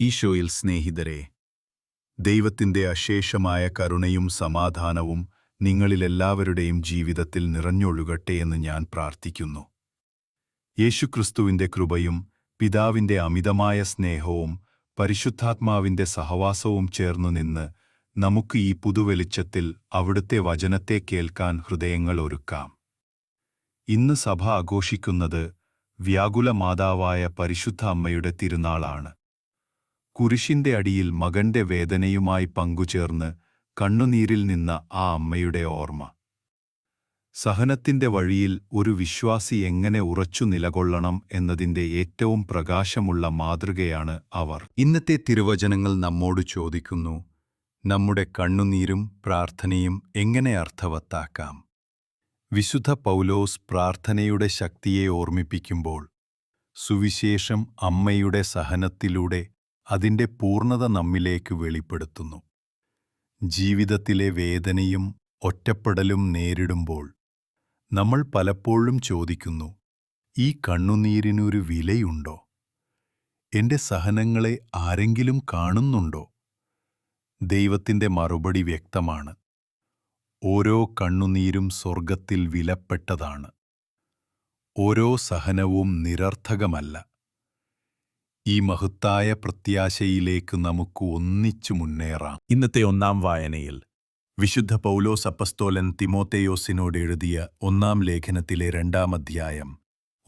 ഈശോയിൽ സ്നേഹിതരെ, ദൈവത്തിന്റെ അശേഷമായ കരുണയും സമാധാനവും നിങ്ങളിലെല്ലാവരുടെയും ജീവിതത്തിൽ നിറഞ്ഞൊഴുകട്ടെ എന്ന് ഞാൻ പ്രാർത്ഥിക്കുന്നു. യേശുക്രിസ്തുവിന്റെ കൃപയും പിതാവിന്റെ അമിതമായ സ്നേഹവും പരിശുദ്ധാത്മാവിന്റെ സഹവാസവും ചേർന്നു നിന്ന് നമുക്ക് ഈ പുതുവെളിച്ചത്തിൽ അവിടുത്തെ വചനത്തെ കേൾക്കാൻ ഹൃദയങ്ങൾ ഒരുക്കാം. ഇന്ന് സഭ ആഘോഷിക്കുന്നത് വ്യാകുല മാതാവായ പരിശുദ്ധ അമ്മയുടെ തിരുനാളാണ്. കുരിശിന്റെ അടിയിൽ മകന്റെ വേദനയുമായി പങ്കുചേർന്ന് കണ്ണുനീരിൽ നിന്ന ആ അമ്മയുടെ ഓർമ്മ. സഹനത്തിന്റെ വഴിയിൽ ഒരു വിശ്വാസി എങ്ങനെ ഉറച്ചു നിലകൊള്ളണം എന്നതിന്റെ ഏറ്റവും പ്രകാശമുള്ള മാതൃകയാണ് അവർ. ഇന്നത്തെ തിരുവചനങ്ങൾ നമ്മോട് ചോദിക്കുന്നു, നമ്മുടെ കണ്ണുനീരും പ്രാർത്ഥനയും എങ്ങനെ അർത്ഥവത്താക്കാം? വിശുദ്ധ പൗലോസ് പ്രാർത്ഥനയുടെ ശക്തിയെ ഓർമ്മിപ്പിക്കുമ്പോൾ സുവിശേഷം അമ്മയുടെ സഹനത്തിലൂടെ അതിന്റെ പൂർണ്ണത നമ്മിലേക്ക് വെളിപ്പെടുത്തുന്നു. ജീവിതത്തിലെ വേദനയും ഒറ്റപ്പെടലും നേരിടുമ്പോൾ നമ്മൾ പലപ്പോഴും ചോദിക്കുന്നു, ഈ കണ്ണുനീരിനൊരു വിലയുണ്ടോ? എന്റെ സഹനങ്ങളെ ആരെങ്കിലും കാണുന്നുണ്ടോ? ദൈവത്തിന്റെ മറുപടി വ്യക്തമാണ്. ഓരോ കണ്ണുനീരും സ്വർഗത്തിൽ വിലപ്പെട്ടതാണ്. ഓരോ സഹനവും നിരർത്ഥകമല്ല. ഈ മഹത്തായ പ്രത്യാശയിലേക്ക് നമുക്ക് ഒന്നിച്ചു മുന്നേറാം. ഇന്നത്തെ ഒന്നാം വായനയിൽ വിശുദ്ധ പൗലോസ് അപ്പസ്തോലൻ തിമോത്തേയോസിനോട് എഴുതിയ ഒന്നാം ലേഖനത്തിലെ 2-ാം അധ്യായം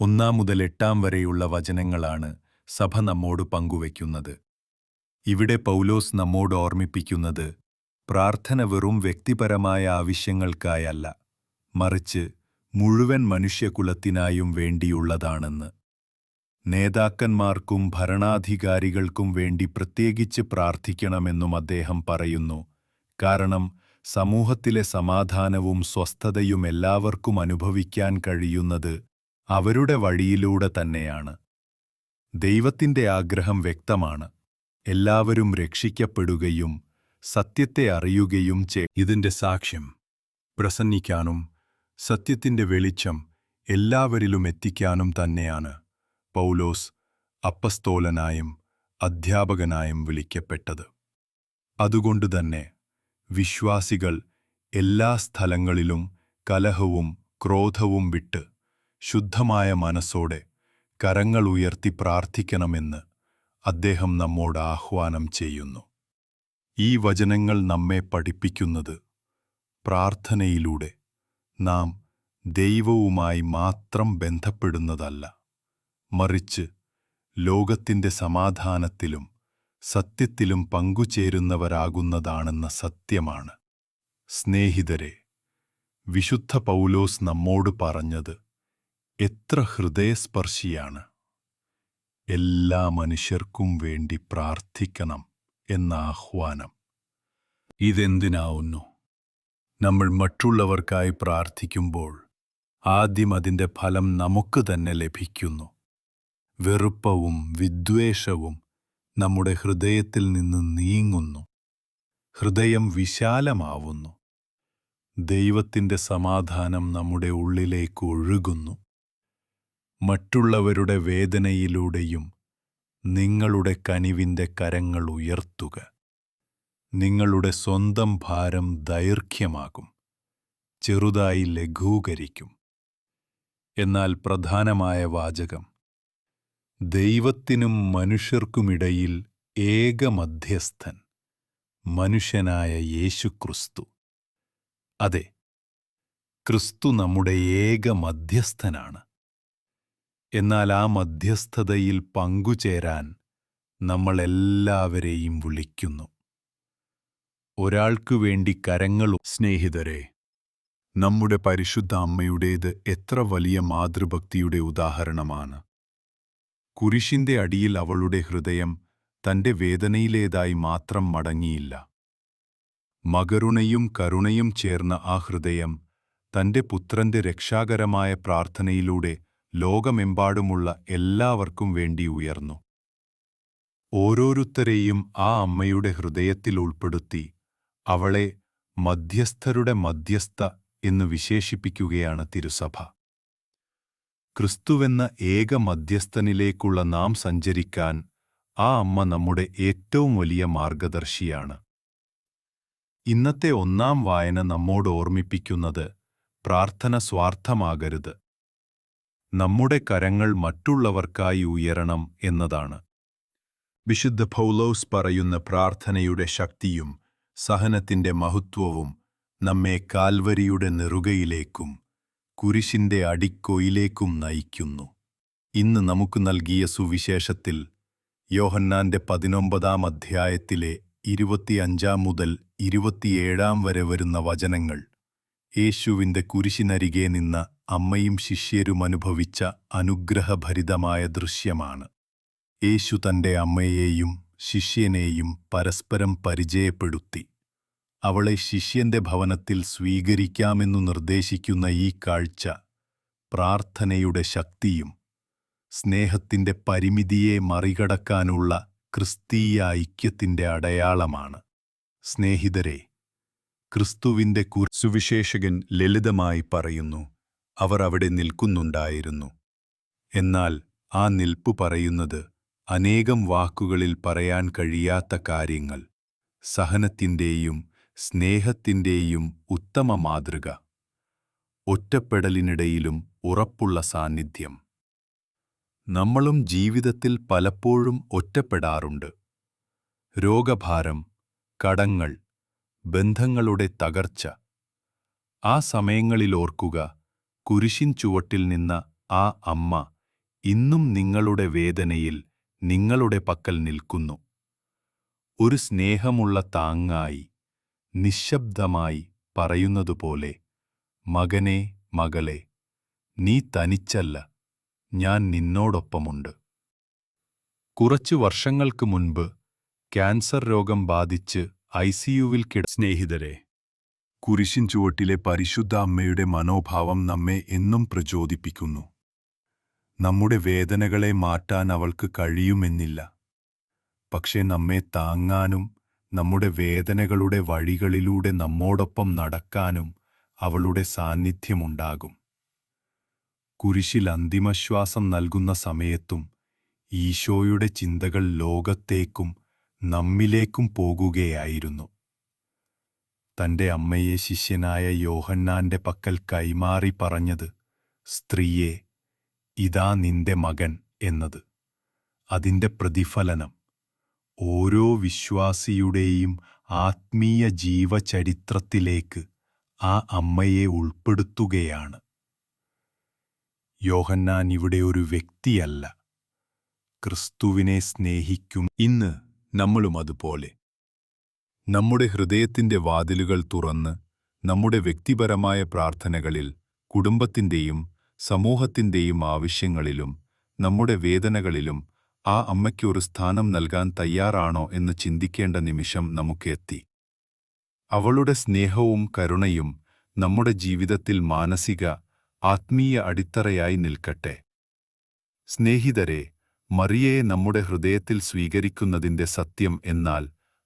1 മുതൽ 8 വരെയുള്ള വചനങ്ങളാണ് സഭ നമ്മോട് പങ്കുവയ്ക്കുന്നത്. ഇവിടെ പൗലോസ് നമ്മോട് ഓർമ്മിപ്പിക്കുന്നത് പ്രാർത്ഥന വെറും വ്യക്തിപരമായ ആവശ്യങ്ങൾക്കായല്ല, മറിച്ച് മുഴുവൻ മനുഷ്യകുലത്തിനായും വേണ്ടിയുള്ളതാണെന്ന്. നേതാക്കന്മാർക്കും ഭരണാധികാരികൾക്കും വേണ്ടി പ്രത്യേകിച്ച് പ്രാർത്ഥിക്കണമെന്നും അദ്ദേഹം പറയുന്നു. കാരണം സമൂഹത്തിലെ സമാധാനവും സ്വസ്ഥതയും എല്ലാവർക്കും അനുഭവിക്കാൻ കഴിയുന്നത് അവരുടെ വഴിയിലൂടെ തന്നെയാണ്. ദൈവത്തിന്റെ ആഗ്രഹം വ്യക്തമാണ്. എല്ലാവരും രക്ഷിക്കപ്പെടുകയും സത്യത്തെ അറിയുകയും ഇതിന്റെ സാക്ഷ്യം പ്രസംഗിക്കാനും സത്യത്തിന്റെ വെളിച്ചം എല്ലാവരിലും എത്തിക്കാനും തന്നെയാണ് പൗലോസ് അപ്പസ്തോലനായും അധ്യാപകനായും വിളിക്കപ്പെട്ടത്. അതുകൊണ്ടുതന്നെ വിശ്വാസികൾ എല്ലാ സ്ഥലങ്ങളിലും കലഹവും ക്രോധവും വിട്ട് ശുദ്ധമായ മനസ്സോടെ കരങ്ങൾ ഉയർത്തി പ്രാർത്ഥിക്കണമെന്ന് അദ്ദേഹം നമ്മോട് ആഹ്വാനം ചെയ്യുന്നു. ഈ വചനങ്ങൾ നമ്മെ പഠിപ്പിക്കുന്നത് പ്രാർത്ഥനയിലൂടെ നാം ദൈവവുമായി മാത്രം ബന്ധപ്പെടുന്നതല്ല, മറിച്ച് ലോകത്തിന്റെ സമാധാനത്തിലും സത്യത്തിലും പങ്കുചേരുന്നവരാകുന്നതാണെന്ന സത്യമാണ്. സ്നേഹിതരെ, വിശുദ്ധ പൗലോസ് നമ്മോട് പറഞ്ഞത് എത്ര ഹൃദയസ്പർശിയാണ്. എല്ലാ മനുഷ്യർക്കും വേണ്ടി പ്രാർത്ഥിക്കണം എന്ന ആഹ്വാനം. ഇതെന്തിനാവുന്നു? നമ്മൾ മറ്റുള്ളവർക്കായി പ്രാർത്ഥിക്കുമ്പോൾ ആദ്യം അതിൻ്റെ ഫലം നമുക്ക് തന്നെ ലഭിക്കുന്നു. വെറുപ്പവും വിദ്വേഷവും നമ്മുടെ ഹൃദയത്തിൽ നിന്ന് നീങ്ങുന്നു. ഹൃദയം വിശാലമാവുന്നു. ദൈവത്തിൻ്റെ സമാധാനം നമ്മുടെ ഉള്ളിലേക്ക് ഒഴുകുന്നു. മറ്റുള്ളവരുടെ വേദനയിലൂടെയും നിങ്ങളുടെ കനിവിൻ്റെ കരങ്ങൾ ഉയർത്തുക. നിങ്ങളുടെ സ്വന്തം ഭാരം ദൈർഘ്യമാകും, ചെറുതായി ലഘൂകരിക്കും. എന്നാൽ പ്രധാനമായ വാചകം, ദൈവത്തിനും മനുഷ്യർക്കുമിടയിൽ ഏക മധ്യസ്ഥൻ, മനുഷ്യനായ യേശുക്രിസ്തു. അതെ, ക്രിസ്തു നമ്മുടെ ഏക മധ്യസ്ഥനാണ്. എന്നാൽ ആ മധ്യസ്ഥതയിൽ പങ്കുചേരാൻ നമ്മളെല്ലാവരെയും വിളിക്കുന്നു. ഒരാൾക്കു വേണ്ടി കരങ്ങളും. സ്നേഹിതരെ, നമ്മുടെ പരിശുദ്ധ അമ്മയുടേത് എത്ര വലിയ മാതൃഭക്തിയുടെ ഉദാഹരണമാണ്. കുരിശിന്റെ അടിയിൽ അവളുടെ ഹൃദയം തന്റെ വേദനയിലേതായി മാത്രം മടങ്ങിയില്ല. മകരുണയും കരുണയും ചേർന്ന ആ ഹൃദയം തന്റെ പുത്രന്റെ രക്ഷാകരമായ പ്രാർത്ഥനയിലൂടെ ലോകമെമ്പാടുമുള്ള എല്ലാവർക്കും വേണ്ടി ഉയർന്നു. ഓരോരുത്തരെയും ആ അമ്മയുടെ ഹൃദയത്തിൽ ഉൾപ്പെടുത്തി അവളെ മധ്യസ്ഥരുടെ മധ്യസ്ഥ എന്ന് വിശേഷിപ്പിക്കുകയാണ് തിരുസഭ. ക്രിസ്തുവെന്ന ഏക മധ്യസ്ഥനിലേക്കുള്ള നാം സഞ്ചരിക്കാൻ ആ അമ്മ നമ്മുടെ ഏറ്റവും വലിയ മാർഗദർശിയാണ്. ഇന്നത്തെ ഒന്നാം വായന നമ്മോട് ഓർമ്മിപ്പിക്കുന്നത് പ്രാർത്ഥന സ്വാർത്ഥമാകരുത്. നമ്മുടെ കരങ്ങൾ മറ്റുള്ളവർക്കായി ഉയരണം എന്നതാണ്. വിശുദ്ധ പൗലോസ് പറയുന്ന പ്രാർത്ഥനയുടെ ശക്തിയും സഹനത്തിന്റെ മഹത്വവും നമ്മെ കാൽവരിയുടെ നെറുകയിലേക്കും കുരിശിന്റെ അടിക്കൊയിലേക്കും നയിക്കുന്നു. ഇന്ന് നമുക്ക് നൽകിയ സുവിശേഷത്തിൽ യോഹന്നാന്റെ 19-ാം അധ്യായത്തിലെ 25 മുതൽ 27 വരെ വരുന്ന വചനങ്ങൾ യേശുവിന്റെ കുരിശിനരികെ നിന്ന അമ്മയും ശിഷ്യരും അനുഭവിച്ച അനുഗ്രഹഭരിതമായ ദൃശ്യമാണ്. യേശു തന്റെ അമ്മയെയും ശിഷ്യനെയും പരസ്പരം പരിചയപ്പെടുത്തി. അവളെ ശിഷ്യന്റെ ഭവനത്തിൽ സ്വീകരിക്കാമെന്നു നിർദ്ദേശിക്കുന്ന ഈ കാഴ്ച പ്രാർത്ഥനയുടെ ശക്തിയും സ്നേഹത്തിന്റെ പരിമിതിയെ മറികടക്കാനുള്ള ക്രിസ്തീയ ഐക്യത്തിന്റെ അടയാളമാണ്. സ്നേഹിതരെ, ക്രിസ്തുവിന്റെ സുവിശേഷകൻ ലളിതമായി പറയുന്നു, അവർ അവിടെ നിൽക്കുന്നുണ്ടായിരുന്നു. എന്നാൽ ആ നിൽപ്പു പറയുന്നത് അനേകം വാക്കുകളിൽ പറയാൻ കഴിയാത്ത കാര്യങ്ങൾ, സഹനത്തിന്റെയും സ്നേഹത്തിന്റെയും ഉത്തമ മാതൃക, ഒറ്റപ്പെടലിനിടയിലും ഉറപ്പുള്ള സാന്നിധ്യം. നമ്മളും ജീവിതത്തിൽ പലപ്പോഴും ഒറ്റപ്പെടാറുണ്ട്. രോഗഭാരം, കടങ്ങൾ, ബന്ധങ്ങളുടെ തകർച്ച. ആ സമയങ്ങളിൽ ഓർക്കുക, കുരിശിൻ ചുവട്ടിൽ നിന്ന ആ അമ്മ ഇന്നും നിങ്ങളുടെ വേദനയിൽ നിങ്ങളുടെ പക്കൽ നിൽക്കുന്നു. ഒരു സ്നേഹമുള്ള താങ്ങായി, നിശബ്ദമായി പറയുന്നതുപോലെ, മകനേ, മകളെ, നീ തനിച്ചല്ല, ഞാൻ നിന്നോടൊപ്പമുണ്ട്. കുറച്ചു വർഷങ്ങൾക്ക് മുൻപ് ക്യാൻസർ രോഗം ബാധിച്ച് ICUവിൽ സ്നേഹിതരെ, കുരിശിൻ ചുവട്ടിലെ പരിശുദ്ധ അമ്മയുടെ മനോഭാവം നമ്മെ എന്നും പ്രചോദിപ്പിക്കുന്നു. നമ്മുടെ വേദനകളെ മാറ്റാൻ അവൾക്ക് കഴിയുമെന്നില്ല. പക്ഷേ നമ്മെ താങ്ങാനും നമ്മുടെ വേദനകളുടെ വഴികളിലൂടെ നമ്മോടൊപ്പം നടക്കാനും അവളുടെ സാന്നിധ്യമുണ്ടാകും. കുരിശിൽ അന്തിമശ്വാസം നൽകുന്ന സമയത്തും ഈശോയുടെ ചിന്തകൾ ലോകത്തേക്കും നമ്മിലേക്കും പോകുകയായിരുന്നു. തന്റെ അമ്മയെ ശിഷ്യനായ യോഹന്നാന്റെ പക്കൽ കൈമാറി പറഞ്ഞത്, സ്ത്രീയെ, ഇതാ നിന്റെ മകൻ എന്നത്. അതിന്റെ പ്രതിഫലനം ഓരോ വിശ്വാസിയുടെയും ആത്മീയ ജീവചരിത്രത്തിലേക്ക് ആ അമ്മയെ ഉൾപ്പെടുത്തുകയാണ്. യോഹന്നാൻ ഇവിടെ ഒരു വ്യക്തിയല്ല, ക്രിസ്തുവിനെ സ്നേഹിക്കും. ഇന്ന് നമ്മളും അതുപോലെ നമ്മുടെ ഹൃദയത്തിന്റെ വാതിലുകൾ തുറന്ന് നമ്മുടെ വ്യക്തിപരമായ പ്രാർത്ഥനകളിൽ കുടുംബത്തിന്റെയും സമൂഹത്തിന്റെയും ആവശ്യങ്ങളിലും നമ്മുടെ വേദനകളിലും ആ അമ്മയ്ക്ക് ഒരു സ്ഥാനം നൽകാൻ തയ്യാറാണോ എന്ന് ചിന്തിക്കേണ്ട നിമിഷം നമുക്ക് എത്തി. അവളുടെ സ്നേഹവും കരുണയും നമ്മുടെ ജീവിതത്തിൽ മാനസിക, ആത്മീയ അടിത്തറയായി നിൽക്കട്ടെ. സ്നേഹിതരെ, മറിയയെ നമ്മുടെ ഹൃദയത്തിൽ സ്വീകരിക്കുന്നതിന്റെ സത്യം എന്നാൽ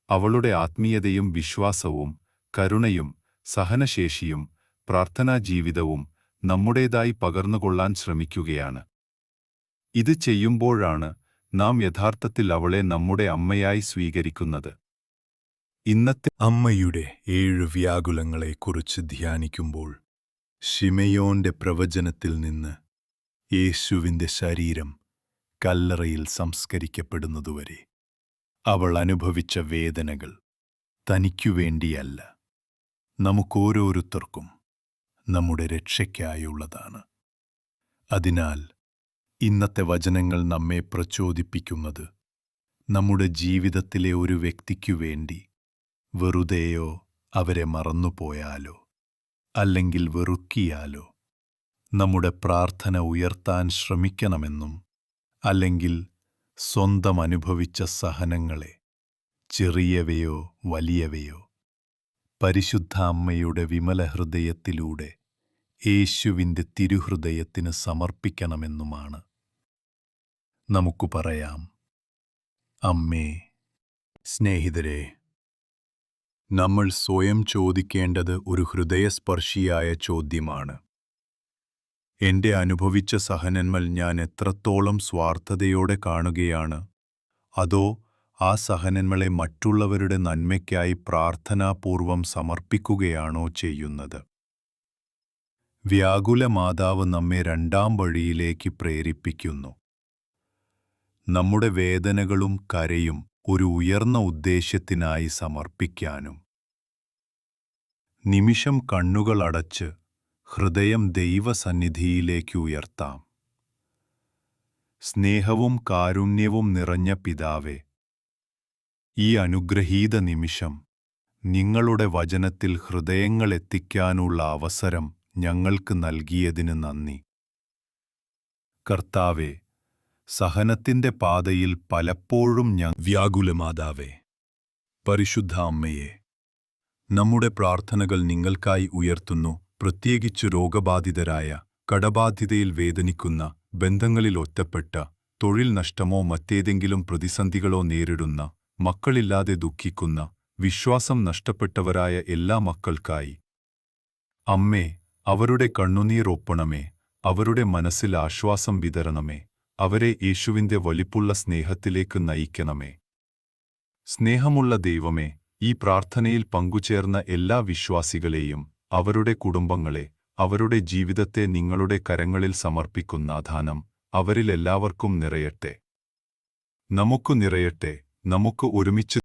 അവളുടെ ആത്മീയതയും വിശ്വാസവും കരുണയും സഹനശേഷിയും പ്രാർത്ഥനാജീവിതവും നമ്മുടേതായി പകർന്നുകൊള്ളാൻ ശ്രമിക്കുകയാണ്. ഇത് ചെയ്യുമ്പോഴാണ് നാം യഥാർത്ഥത്തിൽ അവളെ നമ്മുടെ അമ്മയായി സ്വീകരിക്കുന്നത്. ഇന്നത്തെ അമ്മയുടെ 7 വ്യാകുലങ്ങളെക്കുറിച്ച് ധ്യാനിക്കുമ്പോൾ ശിമെയോന്റെ പ്രവചനത്തിൽ നിന്ന് യേശുവിന്റെ ശരീരം കല്ലറയിൽ സംസ്കരിക്കപ്പെടുന്നതുവരെ അവൾ അനുഭവിച്ച വേദനകൾ തനിക്കുവേണ്ടിയല്ല, നമുക്കോരോരുത്തർക്കും നമ്മുടെ രക്ഷയ്ക്കായുള്ളതാണ്. അതിനാൽ ഇന്നത്തെ വചനങ്ങൾ നമ്മെ പ്രചോദിപ്പിക്കുന്നത് നമ്മുടെ ജീവിതത്തിലെ ഒരു വ്യക്തിക്കുവേണ്ടി വെറുതെയോ അവരെ മറന്നുപോയാലോ അല്ലെങ്കിൽ വെറുക്കിയാലോ നമ്മുടെ പ്രാർത്ഥന ഉയർത്താൻ ശ്രമിക്കണമെന്നും, അല്ലെങ്കിൽ സ്വന്തം അനുഭവിച്ച സഹനങ്ങളെ, ചെറിയവയോ വലിയവയോ, പരിശുദ്ധ അമ്മയുടെ വിമല ഹൃദയത്തിലൂടെ യേശുവിന്റെ തിരുഹൃദയത്തിന് സമർപ്പിക്കണമെന്നുമാണ്. നമുക്ക് പറയാം, അമ്മേ. സ്നേഹിതരെ, നമ്മൾ സ്വയം ചോദിക്കേണ്ടത് ഒരു ഹൃദയസ്പർശിയായ ചോദ്യമാണ്. എന്റെ അനുഭവിച്ച സഹനങ്ങൾ ഞാൻ എത്രത്തോളം സ്വാർത്ഥതയോടെ കാണുകയാണ്, അതോ ആ സഹനങ്ങളെ മറ്റുള്ളവരുടെ നന്മയ്ക്കായി പ്രാർത്ഥനാപൂർവം സമർപ്പിക്കുകയാണോ ചെയ്യുന്നത്? വ്യാകുല മാതാവ് നമ്മെ രണ്ടാം വഴിയിലേക്ക് പ്രേരിപ്പിക്കുന്നു. നമ്മുടെ വേദനകളും കരയും ഒരു ഉയർന്ന ഉദ്ദേശ്യത്തിനായി സമർപ്പിക്കാനും. നിമിഷം കണ്ണുകൾ അടച്ച് ഹൃദയം ദൈവസന്നിധിയിലേക്ക് ഉയർത്താം. സ്നേഹവും കാരുണ്യവും നിറഞ്ഞ പിതാവേ, ഈ അനുഗ്രഹീത നിമിഷം നിങ്ങളുടെ വചനത്തിൽ ഹൃദയങ്ങൾ എത്തിക്കാനുള്ള അവസരം ഞങ്ങൾക്ക് നൽകിയതിന് നന്ദി. കർത്താവേ, സഹനത്തിന്റെ പാതയിൽ പലപ്പോഴും വ്യാകുലമാതാവേ, പരിശുദ്ധ അമ്മയെ, നമ്മുടെ പ്രാർത്ഥനകൾ നിങ്ങൾക്കായി ഉയർത്തുന്നു. പ്രത്യേകിച്ച് രോഗബാധിതരായ, കടബാധ്യതയിൽ വേദനിക്കുന്ന, ബന്ധങ്ങളിൽ ഒറ്റപ്പെട്ട, തൊഴിൽ നഷ്ടമോ മറ്റേതെങ്കിലും പ്രതിസന്ധികളോ നേരിടുന്ന, മക്കളില്ലാതെ ദുഃഖിക്കുന്ന, വിശ്വാസം നഷ്ടപ്പെട്ടവരായ എല്ലാ മക്കൾക്കായി. അമ്മേ, അവരുടെ കണ്ണുനീർ ഒപ്പണമേ, അവരുടെ മനസ്സിൽ ആശ്വാസം വിതരണമേ, അവരെ യേശുവിന്റെ വലിപ്പുള്ള സ്നേഹത്തിലേക്ക് നയിക്കണമേ. സ്നേഹമുള്ള ദൈവമേ, ഈ പ്രാർത്ഥനയിൽ പങ്കുചേർന്ന എല്ലാ വിശ്വാസികളെയും അവരുടെ കുടുംബങ്ങളെ, അവരുടെ ജീവിതത്തെ നിങ്ങളുടെ കരങ്ങളിൽ സമർപ്പിക്കുന്ന ദാനം അവരിലെല്ലാവർക്കും നിറയട്ടെ. നമുക്ക് നിറയട്ടെ. നമുക്ക് ഒരുമിച്ച്